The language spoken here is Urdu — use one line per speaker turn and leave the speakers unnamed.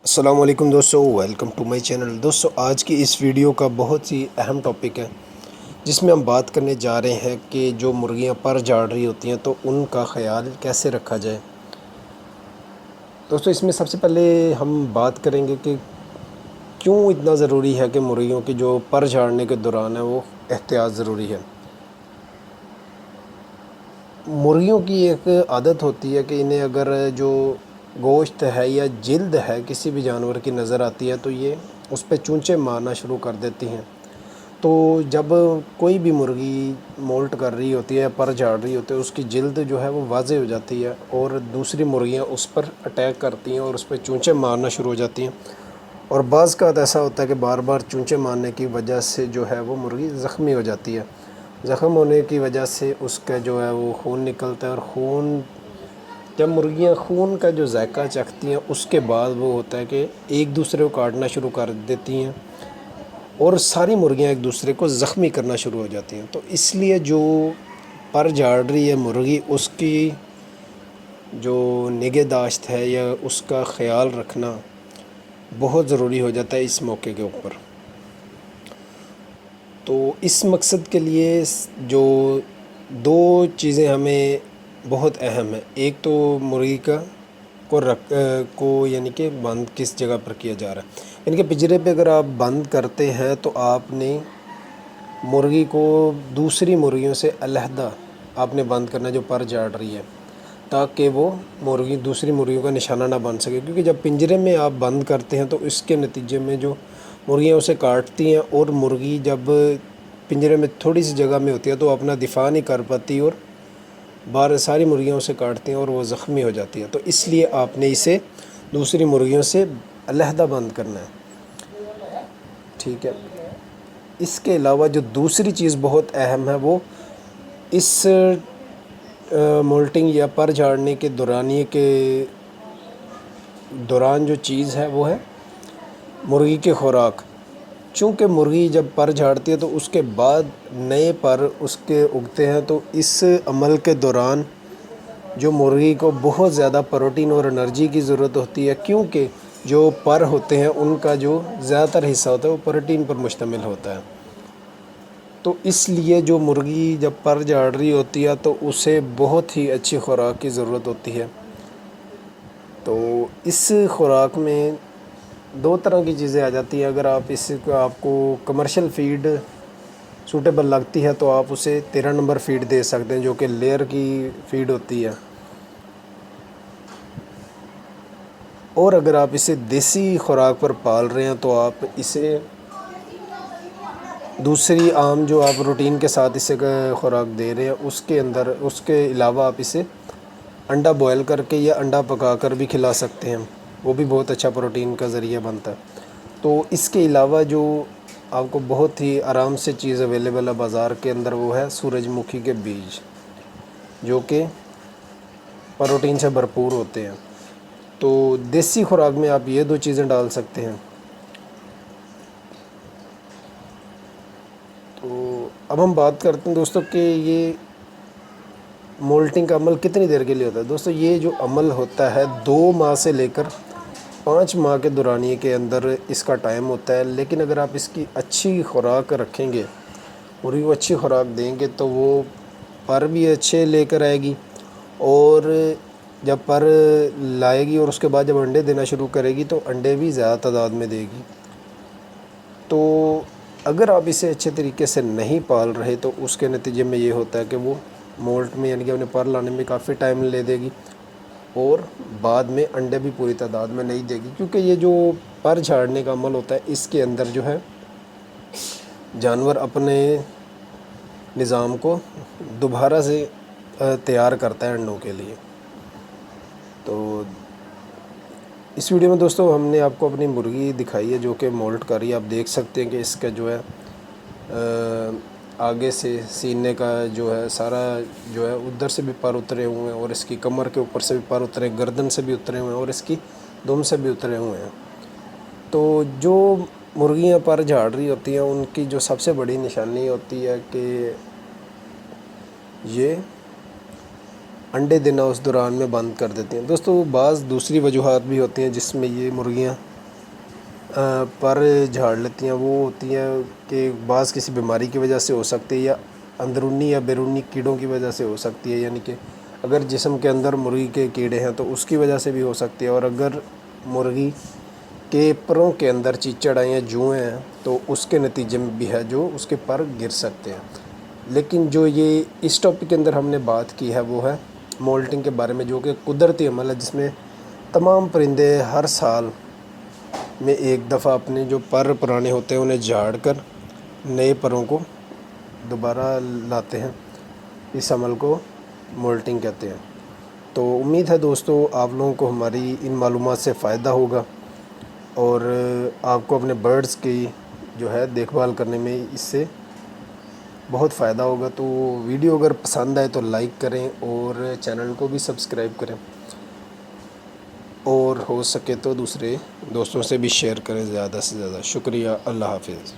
السلام علیکم دوستو، ویلکم ٹو مائی چینل۔ دوستو آج کی اس ویڈیو کا بہت ہی اہم ٹاپک ہے جس میں ہم بات کرنے جا رہے ہیں کہ جو مرغیاں پر جاڑ رہی ہوتی ہیں تو ان کا خیال کیسے رکھا جائے۔ دوستو اس میں سب سے پہلے ہم بات کریں گے کہ کیوں اتنا ضروری ہے کہ مرغیوں کی جو پر جھاڑنے کے دوران ہے وہ احتیاط ضروری ہے۔ مرغیوں کی ایک عادت ہوتی ہے کہ انہیں اگر جو گوشت ہے یا جلد ہے کسی بھی جانور کی نظر آتی ہے تو یہ اس پہ چونچے مارنا شروع کر دیتی ہیں۔ تو جب کوئی بھی مرغی مولٹ کر رہی ہوتی ہے یا پر جھاڑ رہی ہوتی ہے، اس کی جلد جو ہے وہ واضح ہو جاتی ہے اور دوسری مرغیاں اس پر اٹیک کرتی ہیں اور اس پہ چونچے مارنا شروع ہو جاتی ہیں، اور بعض کا ایسا ہوتا ہے کہ بار بار چونچے مارنے کی وجہ سے جو ہے وہ مرغی زخمی ہو جاتی ہے۔ زخم ہونے کی وجہ سے اس کا جو ہے وہ خون نکلتا ہے، اور خون جب مرغیاں خون کا جو ذائقہ چکھتی ہیں اس کے بعد وہ ہوتا ہے کہ ایک دوسرے کو کاٹنا شروع کر دیتی ہیں اور ساری مرغیاں ایک دوسرے کو زخمی کرنا شروع ہو جاتی ہیں۔ تو اس لیے جو پر جھاڑ رہی ہے مرغی، اس کی جو نگہداشت ہے یا اس کا خیال رکھنا بہت ضروری ہو جاتا ہے اس موقع کے اوپر۔ تو اس مقصد کے لیے جو دو چیزیں ہمیں بہت اہم ہیں، ایک تو مرغی کو یعنی کہ بند کس جگہ پر کیا جا رہا ہے، یعنی کہ پنجرے پہ اگر آپ بند کرتے ہیں تو آپ نے مرغی کو دوسری مرغیوں سے علیحدہ آپ نے بند کرنا جو پر جاڑ رہی ہے، تاکہ وہ مرغی دوسری مرغیوں کا نشانہ نہ بن سکے، کیونکہ جب پنجرے میں آپ بند کرتے ہیں تو اس کے نتیجے میں جو مرغیاں اسے کاٹتی ہیں، اور مرغی جب پنجرے میں تھوڑی سی جگہ میں ہوتی ہے تو اپنا دفاع نہیں کر پاتی اور ساری مرغیاں اسے کاٹتی ہیں اور وہ زخمی ہو جاتی ہے۔ تو اس لیے آپ نے اسے دوسری مرغیوں سے علیحدہ بند کرنا ہے، ٹھیک ہے۔ اس کے علاوہ جو دوسری چیز بہت اہم ہے وہ اس مولٹنگ یا پر جھاڑنے کے دوران جو چیز ہے وہ ہے مرغی کی خوراک۔ چونکہ مرغی جب پر جھاڑتی ہے تو اس کے بعد نئے پر اس کے اگتے ہیں، تو اس عمل کے دوران جو مرغی کو بہت زیادہ پروٹین اور انرجی کی ضرورت ہوتی ہے، کیونکہ جو پر ہوتے ہیں ان کا جو زیادہ تر حصہ ہوتا ہے وہ پروٹین پر مشتمل ہوتا ہے۔ تو اس لیے جو مرغی جب پر جھاڑ رہی ہوتی ہے تو اسے بہت ہی اچھی خوراک کی ضرورت ہوتی ہے۔ تو اس خوراک میں دو طرح کی چیزیں آ جاتی ہیں۔ اگر آپ کو کمرشل فیڈ سوٹیبل لگتی ہے تو آپ اسے 13 نمبر فیڈ دے سکتے ہیں، جو کہ لیئر کی فیڈ ہوتی ہے، اور اگر آپ اسے دیسی خوراک پر پال رہے ہیں تو آپ اسے دوسری عام جو آپ روٹین کے ساتھ اسے خوراک دے رہے ہیں اس کے علاوہ آپ اسے انڈا بوائل کر کے یا انڈا پکا کر بھی کھلا سکتے ہیں، وہ بھی بہت اچھا پروٹین کا ذریعہ بنتا ہے۔ تو اس کے علاوہ جو آپ کو بہت ہی آرام سے چیز اویلیبل ہے بازار کے اندر، وہ ہے سورج مکھی کے بیج، جو کہ پروٹین سے بھرپور ہوتے ہیں۔ تو دیسی خوراک میں آپ یہ دو چیزیں ڈال سکتے ہیں۔ تو اب ہم بات کرتے ہیں دوستوں کہ یہ مولٹنگ کا عمل کتنی دیر کے لیے ہوتا ہے۔ دوستو یہ جو عمل ہوتا ہے 2 ماہ سے لے کر 5 ماہ کے دورانیے کے اندر اس کا ٹائم ہوتا ہے، لیکن اگر آپ اس کی اچھی خوراک رکھیں گے، مرغی کو اچھی خوراک دیں گے تو وہ پر بھی اچھے لے کر آئے گی، اور جب پر لائے گی اور اس کے بعد جب انڈے دینا شروع کرے گی تو انڈے بھی زیادہ تعداد میں دے گی۔ تو اگر آپ اسے اچھے طریقے سے نہیں پال رہے تو اس کے نتیجے میں یہ ہوتا ہے کہ وہ مولٹ میں یعنی کہ انہیں پر لانے میں کافی ٹائم لے دے گی، اور بعد میں انڈے بھی پوری تعداد میں نہیں دے گی، کیونکہ یہ جو پر جھاڑنے کا عمل ہوتا ہے اس کے اندر جو ہے جانور اپنے نظام کو دوبارہ سے تیار کرتا ہے انڈوں کے لیے۔ تو اس ویڈیو میں دوستو ہم نے آپ کو اپنی مرغی دکھائی ہے جو کہ مولٹ کر رہی ہے۔ آپ دیکھ سکتے ہیں کہ اس کا جو ہے آگے سے سینے کا جو ہے سارا جو ہے ادھر سے بھی پر اترے ہوئے ہیں، اور اس کی کمر کے اوپر سے بھی پر اترے، گردن سے بھی اترے ہوئے ہیں، اور اس کی دم سے بھی اترے ہوئے ہیں۔ تو جو مرغیاں پر جھاڑ رہی ہوتی ہیں ان کی جو سب سے بڑی نشانی ہوتی ہے کہ یہ انڈے دینا اس دوران میں بند کر دیتی ہیں۔ دوستو بعض دوسری وجوہات بھی ہوتی ہیں جس میں یہ مرغیاں پر جھاڑ لیتی ہیں وہ ہوتی ہیں کہ بعض کسی بیماری کی وجہ سے ہو سکتی ہے، یا اندرونی یا بیرونی کیڑوں کی وجہ سے ہو سکتی ہے، یعنی کہ اگر جسم کے اندر مرغی کے کیڑے ہیں تو اس کی وجہ سے بھی ہو سکتی ہے، اور اگر مرغی کے پروں کے اندر چیچڑ آئیں یا جوئیں ہیں تو اس کے نتیجے میں بھی ہے جو اس کے پر گر سکتے ہیں۔ لیکن جو یہ اس ٹاپک کے اندر ہم نے بات کی ہے وہ ہے مولٹنگ کے بارے میں، جو کہ قدرتی عمل ہے جس میں تمام پرندے ہر سال میں ایک دفعہ اپنے جو پر پرانے ہوتے ہیں انہیں جھاڑ کر نئے پروں کو دوبارہ لاتے ہیں۔ اس عمل کو مولٹنگ کہتے ہیں۔ تو امید ہے دوستو آپ لوگوں کو ہماری ان معلومات سے فائدہ ہوگا، اور آپ کو اپنے برڈز کی جو ہے دیکھ بھال کرنے میں اس سے بہت فائدہ ہوگا۔ تو ویڈیو اگر پسند آئے تو لائک کریں اور چینل کو بھی سبسکرائب کریں، اور ہو سکے تو دوسرے دوستوں سے بھی شیئر کریں زیادہ سے زیادہ۔ شکریہ، اللہ حافظ۔